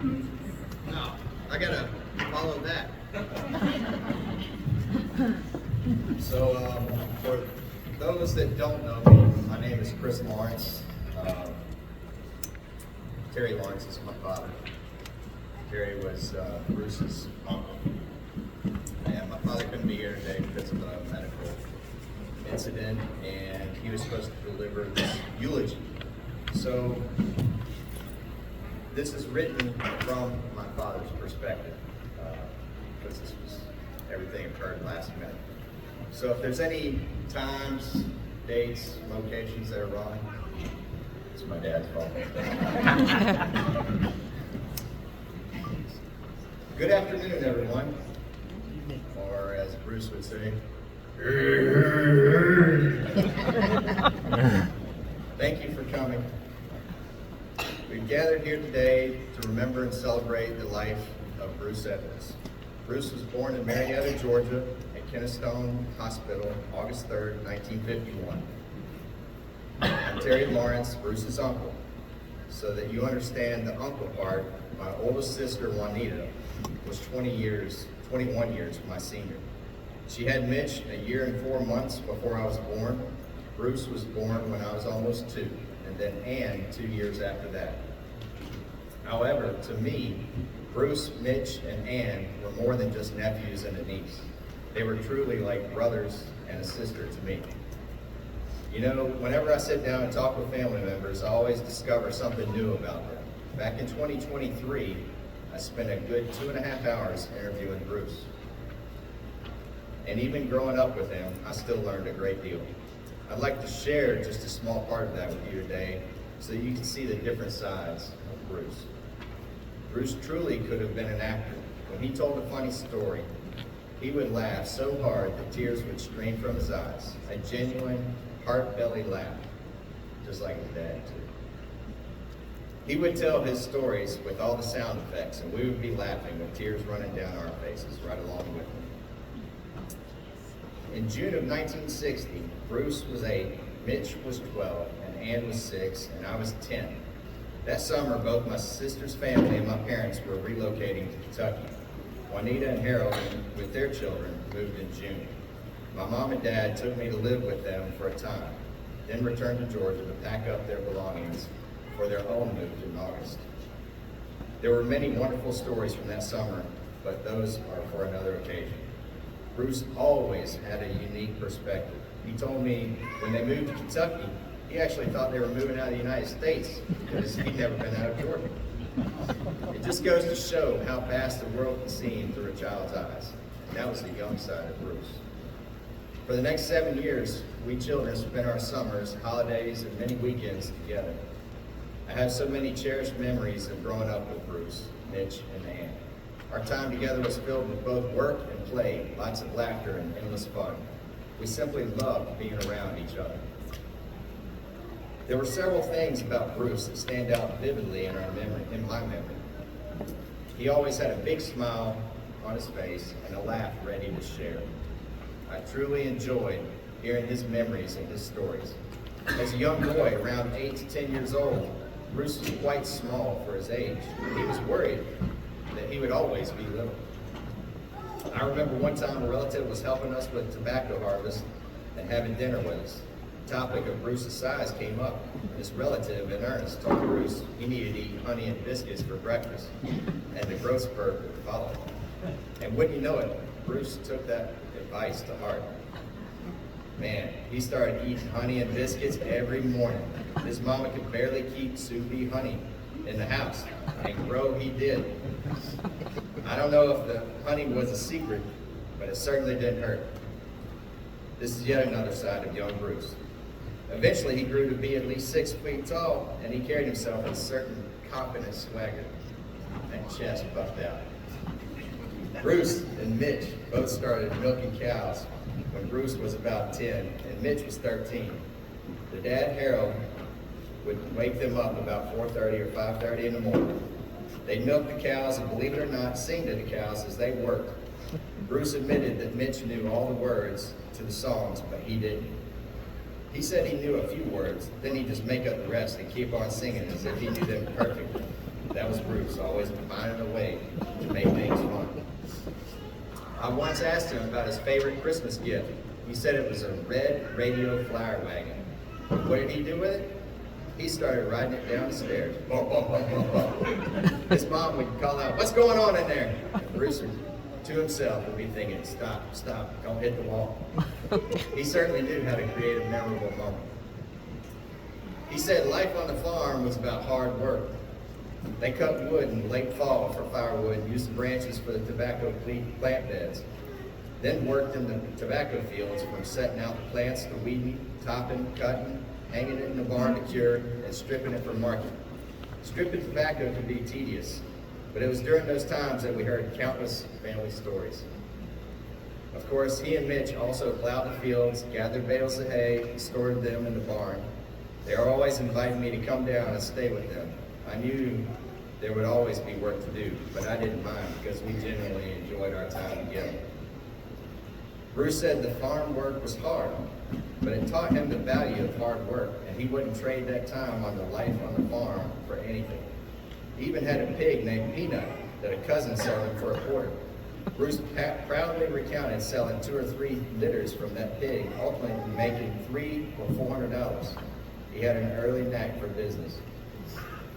No, I gotta follow that. So, for those that don't know me, my name is Chris Lawrence. Terry Lawrence is my father. Terry was Bruce's uncle. And my father couldn't be here today because of a medical incident, and he was supposed to deliver this eulogy. So, this is written from my father's perspective, because everything occurred last minute. So if there's any times, dates, locations that are wrong, it's my dad's fault. Good afternoon, everyone. Or as Bruce would say, thank you for coming. We've gathered here today to remember and celebrate the life of Bruce Edwards. Bruce was born in Marietta, Georgia, at Kennestone Hospital, August 3rd, 1951. I'm Terry Lawrence, Bruce's uncle. So that you understand the uncle part, my oldest sister, Juanita, was 21 years my senior. She had Mitch a year and 4 months before I was born. Bruce was born when I was almost 2, and then Ann 2 years after that. However, to me, Bruce, Mitch, and Ann were more than just nephews and a niece. They were truly like brothers and a sister to me. You know, whenever I sit down and talk with family members, I always discover something new about them. Back in 2023, I spent a good 2.5 hours interviewing Bruce. And even growing up with him, I still learned a great deal. I'd like to share just a small part of that with you today so you can see the different sides of Bruce. Bruce truly could have been an actor. When he told a funny story, he would laugh so hard that tears would stream from his eyes. A genuine, heart-belly laugh, just like his dad too. He would tell his stories with all the sound effects, and we would be laughing with tears running down our faces right along with him. In June of 1960, Bruce was 8, Mitch was 12, and Ann was 6, and I was 10. That summer, both my sister's family and my parents were relocating to Kentucky. Juanita and Harold, with their children, moved in June. My mom and dad took me to live with them for a time, then returned to Georgia to pack up their belongings for their own move in August. There were many wonderful stories from that summer, but those are for another occasion. Bruce always had a unique perspective. He told me when they moved to Kentucky, he actually thought they were moving out of the United States because he'd never been out of Georgia. It just goes to show how vast the world can seem through a child's eyes. And that was the young side of Bruce. For the next 7 years, we children spent our summers, holidays, and many weekends together. I have so many cherished memories of growing up with Bruce, Mitch, and Ann. Our time together was filled with both work and play, lots of laughter and endless fun. We simply loved being around each other. There were several things about Bruce that stand out vividly in my memory. He always had a big smile on his face and a laugh ready to share. I truly enjoyed hearing his memories and his stories. As a young boy, around 8 to 10 years old, Bruce was quite small for his age. He was worried that he would always be little. I remember one time a relative was helping us with tobacco harvest and having dinner with us. The topic of Bruce's size came up. This relative, in earnest, told Bruce he needed to eat honey and biscuits for breakfast, and the growth spurt would follow. And wouldn't you know it, Bruce took that advice to heart. Man, he started eating honey and biscuits every morning. His mama could barely keep sous vide honey in the house, and grow he did. I don't know if the honey was a secret, but it certainly didn't hurt. This is yet another side of young Bruce. Eventually, he grew to be at least 6 feet tall, and he carried himself with a certain confident swagger and chest puffed out. Bruce and Mitch both started milking cows when Bruce was about 10 and Mitch was 13. The dad, Harold, would wake them up about 4:30 or 5:30 in the morning. They'd milk the cows and, believe it or not, sing to the cows as they worked. Bruce admitted that Mitch knew all the words to the songs, but he didn't. He said he knew a few words, then he'd just make up the rest and keep on singing as if he knew them perfectly. That was Bruce, always finding a way to make things fun. I once asked him about his favorite Christmas gift. He said it was a red radio flyer wagon. What did he do with it? He started riding it down the stairs. Bum, bum, bum, bum, bum. His mom would call out, "What's going on in there?" And Bruce, to himself, would be thinking, "Stop, stop, don't hit the wall." He certainly knew how to create a memorable moment. He said life on the farm was about hard work. They cut wood in late fall for firewood and used the branches for the tobacco plant beds. Then worked in the tobacco fields from setting out the plants to weeding, topping, cutting, hanging it in the barn to cure, and stripping it for market. Stripping tobacco could be tedious, but it was during those times that we heard countless family stories. Of course, he and Mitch also plowed the fields, gathered bales of hay, and stored them in the barn. They were always inviting me to come down and stay with them. I knew there would always be work to do, but I didn't mind because we genuinely enjoyed our time together. Bruce said the farm work was hard, but it taught him the value of hard work, and he wouldn't trade that time on the life on the farm for anything. He even had a pig named Peanut that a cousin sold him for a quarter. Bruce proudly recounted selling 2 or 3 litters from that pig, ultimately making $300 or $400. He had an early knack for business.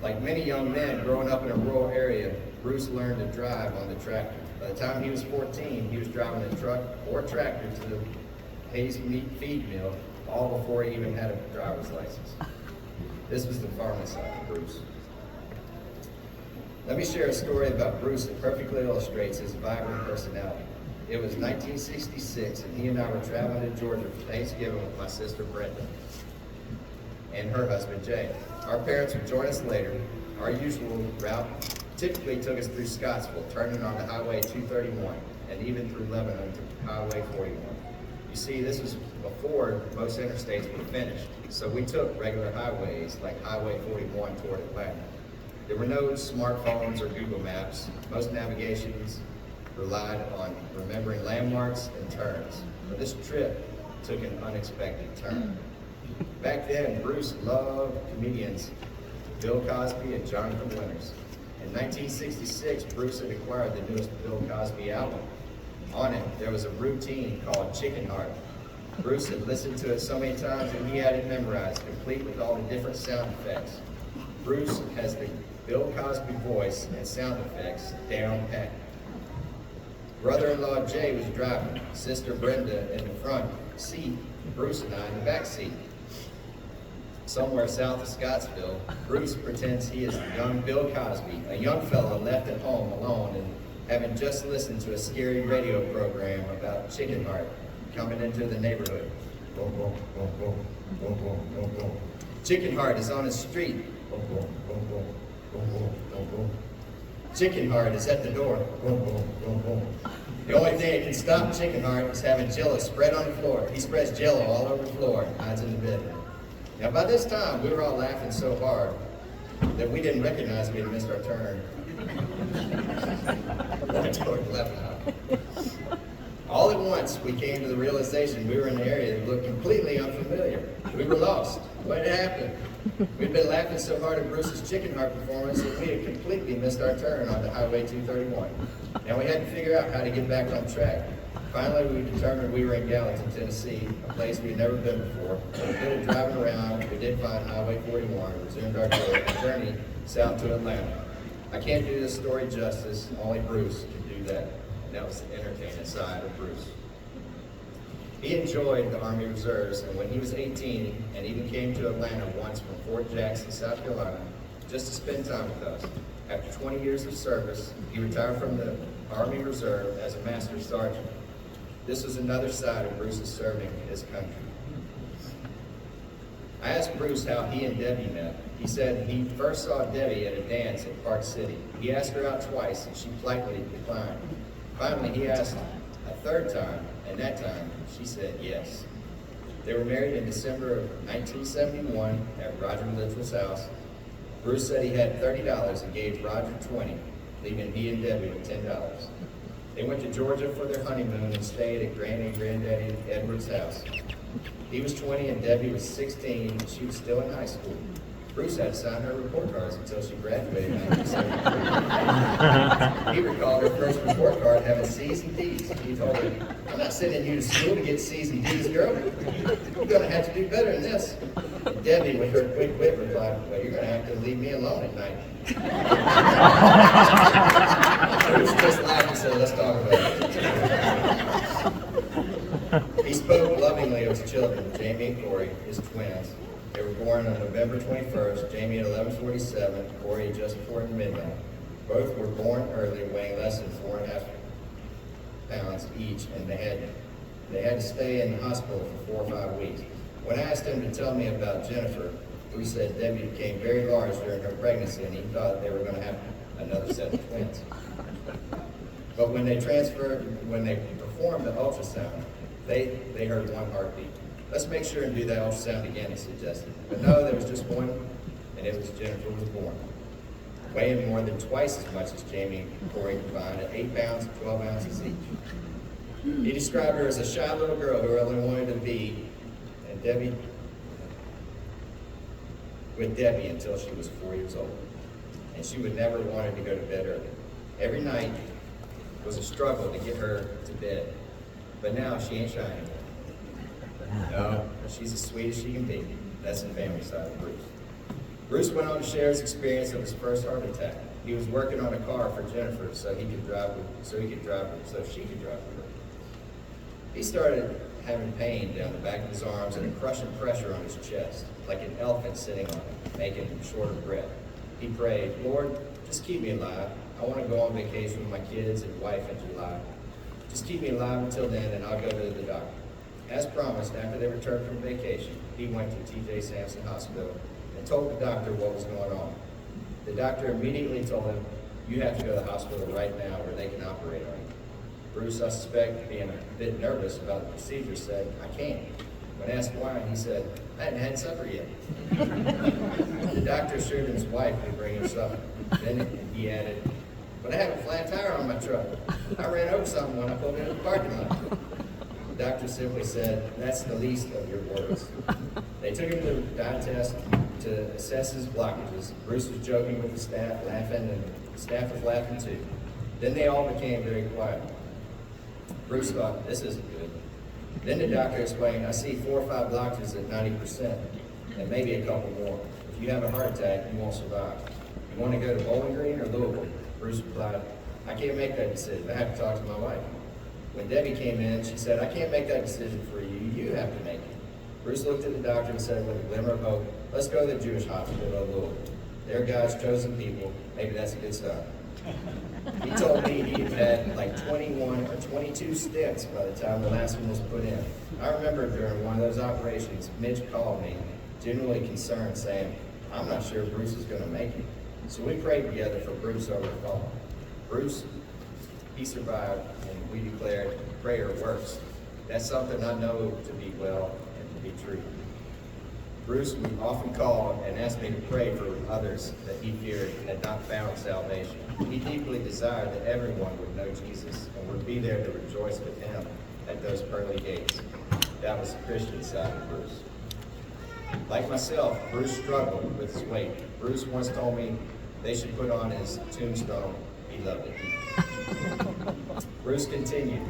Like many young men growing up in a rural area, Bruce learned to drive on the tractor. By the time he was 14, he was driving a truck or tractor to the Hayes meat feed mill, all before he even had a driver's license. This was the farming side of Bruce. Let me share a story about Bruce that perfectly illustrates his vibrant personality. It was 1966, and he and I were traveling to Georgia for Thanksgiving with my sister Brenda and her husband Jay. Our parents would join us later. Our usual route typically took us through Scottsville, turning onto Highway 231, and even through Lebanon to Highway 41. You see, this was before most interstates were finished, so we took regular highways like Highway 41 toward Atlanta. There were no smartphones or Google Maps. Most navigations relied on remembering landmarks and turns. But this trip took an unexpected turn. Back then, Bruce loved comedians Bill Cosby and Jonathan Winters. In 1966, Bruce had acquired the newest Bill Cosby album. On it, there was a routine called Chicken Heart. Bruce had listened to it so many times that he had it memorized, complete with all the different sound effects. Bruce has the Bill Cosby voice and sound effects down pat. Brother-in-law Jay was driving, sister Brenda in the front seat, Bruce and I in the back seat. Somewhere south of Scottsville, Bruce pretends he is young Bill Cosby, a young fellow left at home alone and having just listened to a scary radio program about Chicken Heart coming into the neighborhood. Boom, boom, boom, boom, boom, boom, boom, boom. Chicken Heart is on the street. Boom, boom, boom, boom, boom, boom, boom, boom. Chicken Heart is at the door. Boom, boom, boom, boom. The only thing that can stop Chicken Heart is having Jello spread on the floor. He spreads Jello all over the floor and hides in the bedroom. Now, by this time, we were all laughing so hard that we didn't recognize we had missed our turn. All at once, we came to the realization we were in an area that looked completely unfamiliar. We were lost. What had happened? We'd been laughing so hard at Bruce's Chicken Heart performance that we had completely missed our turn onto Highway 231. Now, we had to figure out how to get back on track. Finally, we determined we were in Gallatin, Tennessee, a place we had never been before. With a bit of driving around, we did find Highway 41, resumed our journey south to Atlanta. I can't do this story justice, only Bruce can do that. And that was the entertaining side of Bruce. He enjoyed the Army Reserves, and when he was 18, and even came to Atlanta once from Fort Jackson, South Carolina, just to spend time with us. After 20 years of service, he retired from the Army Reserve as a Master Sergeant. This was another side of Bruce's serving his country. I asked Bruce how he and Debbie met. He said he first saw Debbie at a dance at Park City. He asked her out twice, and she politely declined. Finally, he asked a third time, and that time, she said yes. They were married in December of 1971 at Roger Littrell's house. Bruce said he had $30 and gave Roger $20, leaving he and Debbie with $10. They went to Georgia for their honeymoon and stayed at Granny and Granddaddy Edwards' house. He was 20 and Debbie was 16, and she was still in high school. Bruce had to sign her report cards until she graduated in 1973. He recalled her first report card having C's and D's. He told her, "I'm not sending you to school to get C's and D's, girl. You're going to have to do better than this." And Debbie, with her quick wit, replied, "Well, you're going to have to leave me alone at night." Bruce just laughed and said, "Let's talk about it." He spoke lovingly of his children, Jamie and Corey, his twins. They were born on November 21st, Jamie at 11:47, Corey just before midnight. Both were born early, weighing less than 4.5 pounds each, and they had to stay in the hospital for 4 or 5 weeks. When I asked him to tell me about Jennifer, he said Debbie became very large during her pregnancy, and he thought they were going to have another set of twins. But when they performed the ultrasound, they heard one heartbeat. "Let's make sure and do that ultrasound again," he suggested. But no, there was just one, and it was Jennifer was born, weighing more than twice as much as Jamie and Corey combined at 8 pounds and 12 ounces each. He described her as a shy little girl who only wanted to be with Debbie until she was 4 years old. And she would never wanted to go to bed early. Every night was a struggle to get her to bed. But now she ain't shy anymore. No, she's as sweet as she can be. That's the family side of Bruce. Bruce went on to share his experience of his first heart attack. He was working on a car for Jennifer so she could drive her. He started having pain down the back of his arms and a crushing pressure on his chest, like an elephant sitting on him, making him short of breath. He prayed, "Lord, just keep me alive. I want to go on vacation with my kids and wife in July. Just keep me alive until then, and I'll go to the doctor." As promised, after they returned from vacation, he went to T.J. Sampson Hospital and told the doctor what was going on. The doctor immediately told him, "You have to go to the hospital right now where they can operate on you." Bruce, I suspect, being a bit nervous about the procedure, said, "I can't." When asked why, he said, "I hadn't had supper yet." The doctor assured his wife would bring him supper. Then he added, "But I have a flat tire on my truck. I ran over something when I pulled into the parking lot." The doctor simply said, "That's the least of your worries." They took him to the dye test to assess his blockages. Bruce was joking with the staff, laughing, and the staff was laughing too. Then they all became very quiet. Bruce thought, "This isn't good." Then the doctor explained, "I see 4 or 5 blockages at 90%, and maybe a couple more. If you have a heart attack, you won't survive. You want to go to Bowling Green or Louisville?" Bruce replied, "I can't make that decision. I have to talk to my wife." When Debbie came in, she said, "I can't make that decision for you. You have to make it." Bruce looked at the doctor and said with a glimmer of hope, "Let's go to the Jewish hospital in Louisville. They're God's chosen people. Maybe that's a good sign." He told me he had had like 21 or 22 stents by the time the last one was put in. I remember during one of those operations, Mitch called me, genuinely concerned, saying, "I'm not sure Bruce is going to make it." So we prayed together for Bruce over the phone. Bruce, he survived, and we declared prayer works. That's something I know to be well and to be true. Bruce would often call and ask me to pray for others that he feared had not found salvation. He deeply desired that everyone would know Jesus and would be there to rejoice with him at those pearly gates. That was the Christian side of Bruce. Like myself, Bruce struggled with his weight. Bruce once told me they should put on his tombstone, "He loved it." Bruce continued,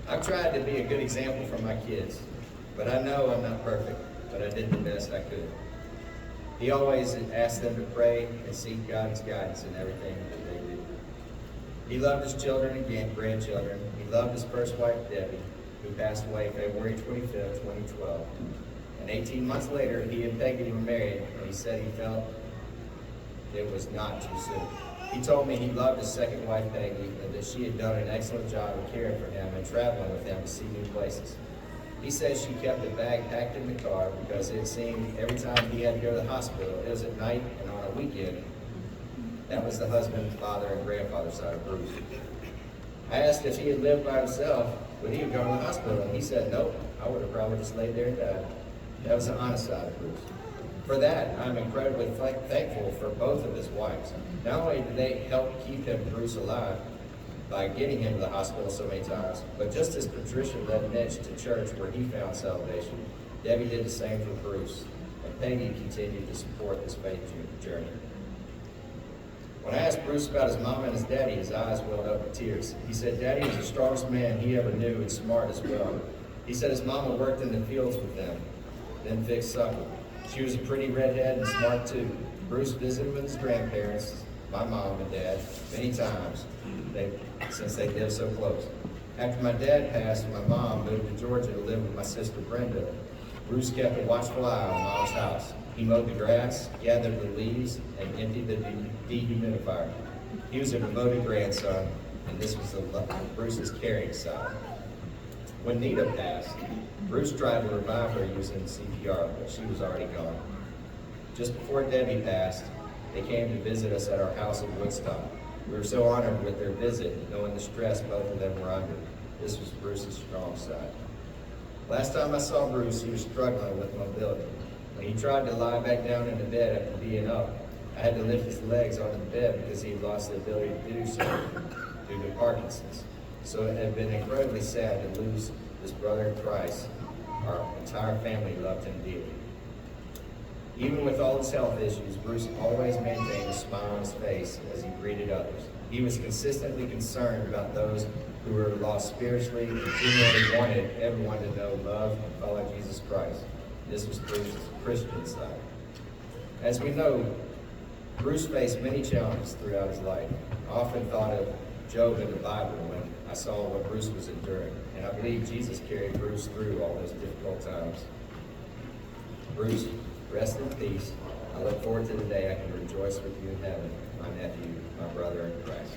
"I've tried to be a good example for my kids, but I know I'm not perfect, but I did the best I could." He always asked them to pray and seek God's guidance in everything that they do. He loved his children and grandchildren. He loved his first wife, Debbie, who passed away February 25th, 2012. And 18 months later, he and Peggy were married, and he said he felt it was not too soon. He told me he loved his second wife, Peggy, and that she had done an excellent job of caring for him and traveling with him to see new places. He said she kept a bag packed in the car because it seemed every time he had to go to the hospital, it was at night and on a weekend. That was the husband, father, and grandfather side of Bruce. I asked if he had lived by himself, would he have gone to the hospital? And he said, "Nope, I would have probably just laid there and died." That was the honest side of Bruce. For that, I'm incredibly thankful for both of his wives. Not only did they help keep Bruce alive by getting him to the hospital so many times, but just as Patricia led Mitch to church where he found salvation, Debbie did the same for Bruce. and Peggy continued to support this faith journey. When I asked Bruce about his mom and his daddy, his eyes welled up with tears. He said Daddy was the strongest man he ever knew and smart as well. He said his mama worked in the fields with them, then fixed supper. She was a pretty redhead and smart too. Bruce visited with his grandparents, my mom and dad, many times since they lived so close. After my dad passed, my mom moved to Georgia to live with my sister Brenda. Bruce kept a watchful eye on Mom's house. He mowed the grass, gathered the leaves, and emptied the dehumidifier. He was a devoted grandson, and this was Bruce's caring side. When Nita passed, Bruce tried to revive her using CPR, but she was already gone. Just before Debbie passed, they came to visit us at our house in Woodstock. We were so honored with their visit, knowing the stress both of them were under. This was Bruce's strong side. Last time I saw Bruce, he was struggling with mobility. When he tried to lie back down in the bed after being up, I had to lift his legs onto the bed because he had lost the ability to do so due to Parkinson's. So it had been incredibly sad to lose this brother in Christ. Our entire family loved him dearly. Even with all his health issues, Bruce always maintained a smile on his face as he greeted others. He was consistently concerned about those who were lost spiritually and genuinely wanted everyone to know, love, and follow Jesus Christ. This was Bruce's Christian side. As we know, Bruce faced many challenges throughout his life. I often thought of Job in the Bible when I saw what Bruce was enduring, and I believe Jesus carried Bruce through all those difficult times. Bruce, rest in peace. I look forward to the day I can rejoice with you in heaven, my nephew, my brother in Christ.